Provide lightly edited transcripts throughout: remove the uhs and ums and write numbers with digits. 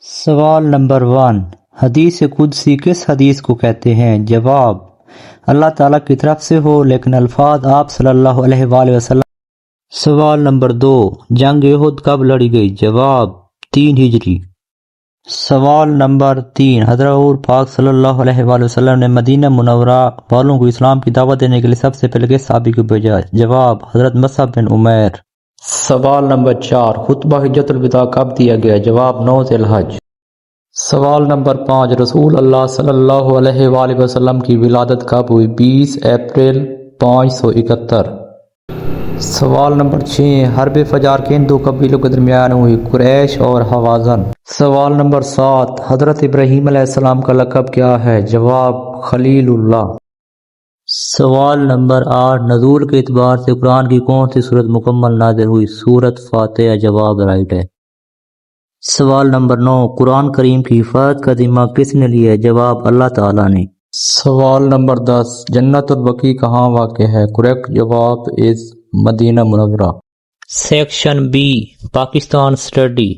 سوال نمبر 1، حدیث قدسی کس حدیث کو کہتے ہیں؟ جواب: اللہ تعالیٰ کی طرف سے ہو لیکن الفاظ آپ صلی اللہ علیہ وآلہ وسلم۔ سوال نمبر 2، جنگ احد کب لڑی گئی؟ جواب: 3 ہجری۔ سوال نمبر 3، حضرت حضور پاک صلی اللہ علیہ وآلہ وسلم نے مدینہ منورہ والوں کو اسلام کی دعوت دینے کے لیے سب سے پہلے کس صحابی کو بھیجا؟ جواب: حضرت مصعب بن عمیر۔ سوال نمبر 4، خطبہ حجۃ الوداع کب دیا گیا؟ جواب: 9 ذی الحج۔ سوال نمبر 5، رسول اللہ صلی اللہ علیہ وآلہ وسلم کی ولادت کب ہوئی؟ 20 اپریل 571۔ سوال نمبر 6، حرب فجار کن دو قبیلوں کے درمیان ہوئی؟ قریش اور حوازن۔ سوال نمبر 7، حضرت ابراہیم علیہ السلام کا لقب کیا ہے؟ جواب: خلیل اللہ۔ سوال نمبر 8، نزول کے اعتبار سے قرآن کی کون سی سورت مکمل نازل ہوئی؟ سورت فاتحہ۔ جواب رائٹ ہے۔ سوال نمبر 9، قرآن کریم کی حفاظت کا ذمہ کس نے لیا ہے؟ جواب: اللہ تعالیٰ نے۔ سوال نمبر 10، جنت البقیع کہاں واقع ہے؟ کریکٹ جواب از Madina Munawwara. Section B, Pakistan study.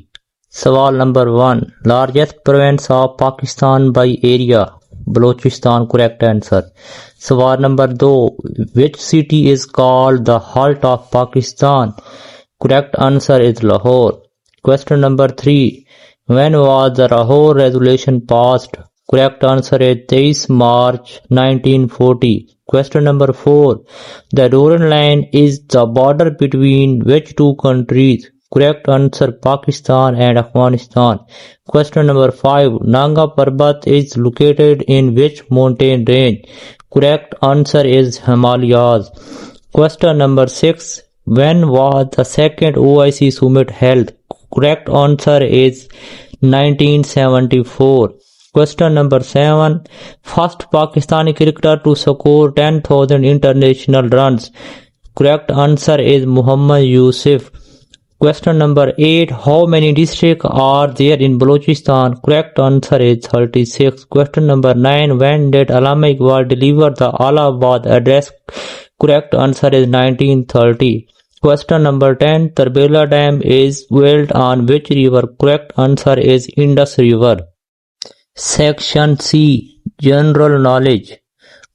سوال نمبر 1، largest province of Pakistan by area? Balochistan, correct answer. سوال نمبر 2، which city is called the heart of Pakistan? Correct answer is Lahore. Question number 3, when was the Lahore Resolution passed? Correct answer is 23 March 1940. Question number 4, the Durand line is the border between which two countries? Correct answer, Pakistan and Afghanistan. Question number 5, Nanga Parbat is located in which mountain range? Correct answer is Himalayas. Question number 6, when was the second OIC summit held? Correct answer is 1974. Question number 7, first Pakistani cricketer to score 10,000 international runs? Correct answer is Muhammad Yusuf. Question number 8, how many districts are there in Balochistan? Correct answer is 36. Question number 9, when did Allama Iqbal deliver the Allahabad address? Correct answer is 1930. Question number 10, Tarbela Dam is built on which river? Correct answer is Indus River. Section C, General Knowledge.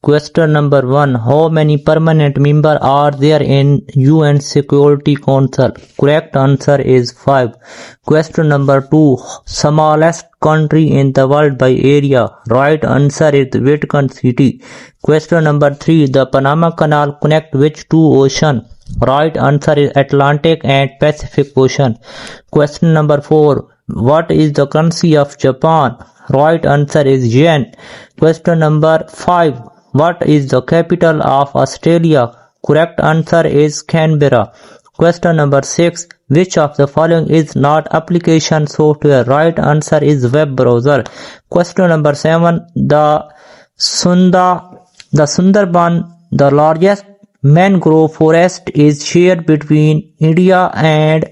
Question number 1, how many permanent members are there in UN Security Council? Correct answer is 5. Question number 2, smallest country in the world by area? Right answer is Vatican City. Question number 3, the Panama Canal connect which two oceans? Right answer is Atlantic and Pacific Ocean. Question number 4, what is the currency of Japan? Right answer is yen. Question number 5, what is the capital of Australia? Correct answer is Canberra. Question number 6, which of the following is not application software? Right answer is web browser. Question number 7, the Sundarban, the largest mangrove forest, is shared between India and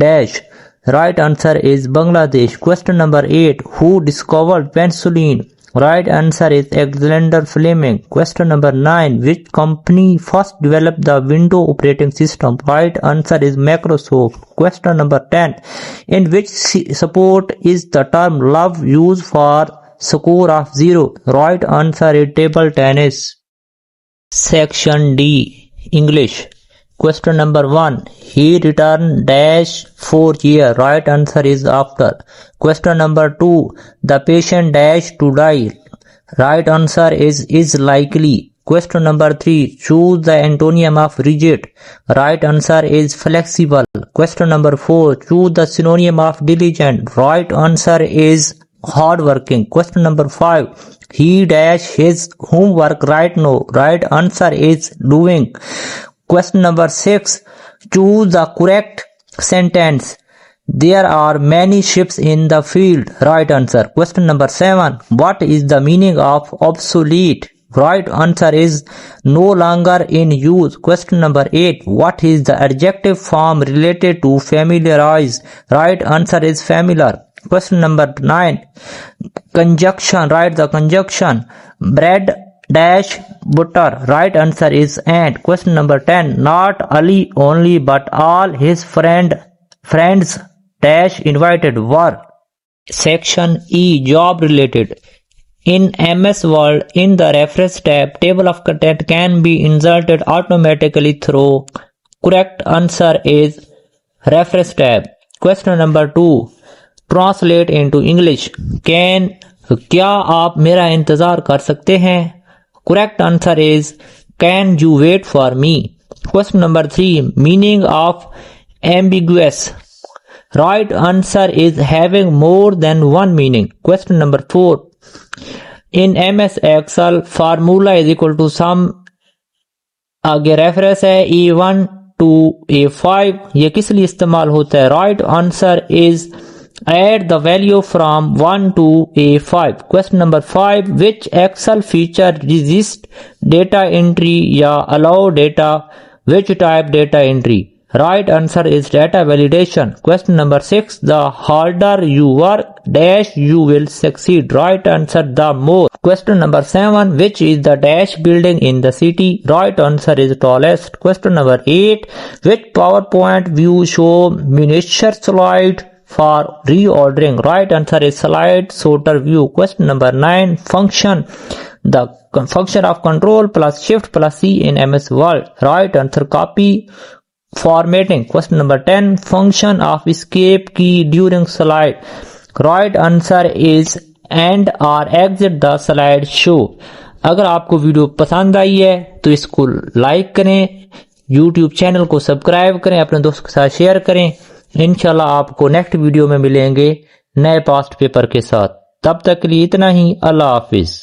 dash. Right answer is Bangladesh. Question number 8, who discovered penicillin? Right answer is Alexander Fleming. Question number 9, which company first developed the Windows operating system? Right answer is Microsoft. Question number 10, in which sport is the term love used for score of 0? Right answer is table tennis. Section D, English. Question number 1, he returned dash for year? Right answer is after. Question number 2, the patient dash to die? Right answer is likely. Question number 3, choose the antonym of rigid? Right answer is flexible. Question number 4, choose the synonym of diligent? Right answer is hardworking. Question number 5, he dash his homework right now? Right answer is doing. Question number 6, choose the correct sentence. There are many ships in the field. Right answer. Question number 7, what is the meaning of obsolete? Right answer is no longer in use. Question number 8, what is the adjective form related to familiarize? Right answer is familiar. Question number 9, conjunction. Write the conjunction. Bread dash butter. Right answer is and. Question number 10, not Ali only but all his friends dash invited were? Section E, job related. In MS Word, in the reference tab, table of content can be inserted automatically through. Correct answer is reference tab. Question number 2. Translate into English. کیا آپ میرا انتظار کر سکتے ہیں؟ Correct answer is can you wait for me. Question number 3. Meaning of ambiguous. Right answer is having more than one meaning. Question number 4. In MS Excel, formula is equal to sum. آگے reference ہے A1 to A5. یہ کس لیے استعمال ہوتا ہے؟ Right answer is add the value from 1 to A5. Question number 5. Which Excel feature resist data entry یا allow data? Which type data entry? Right answer is data validation. Question number 6. The harder you work, dash you will succeed. Right answer the more. Question number 7. Which is the dash building in the city? Right answer is tallest. Question number 8. Which PowerPoint view show miniature slide for reordering? Right answer is slide sorter view. Question number 9. Function. The function of control plus shift plus C in MS Word. Right answer copy formatting. Question number 10. Function of escape key during slide. Right answer is end or exit the slide show. اگر آپ کو video پسند آئی ہے تو اس کو like کریں، YouTube channel کو subscribe کریں، اپنے دوست کے ساتھ شیئر کریں. انشاءاللہ آپ کو نیکسٹ ویڈیو میں ملیں گے نئے پاسٹ پیپر کے ساتھ. تب تک کے لیے اتنا ہی. اللہ حافظ.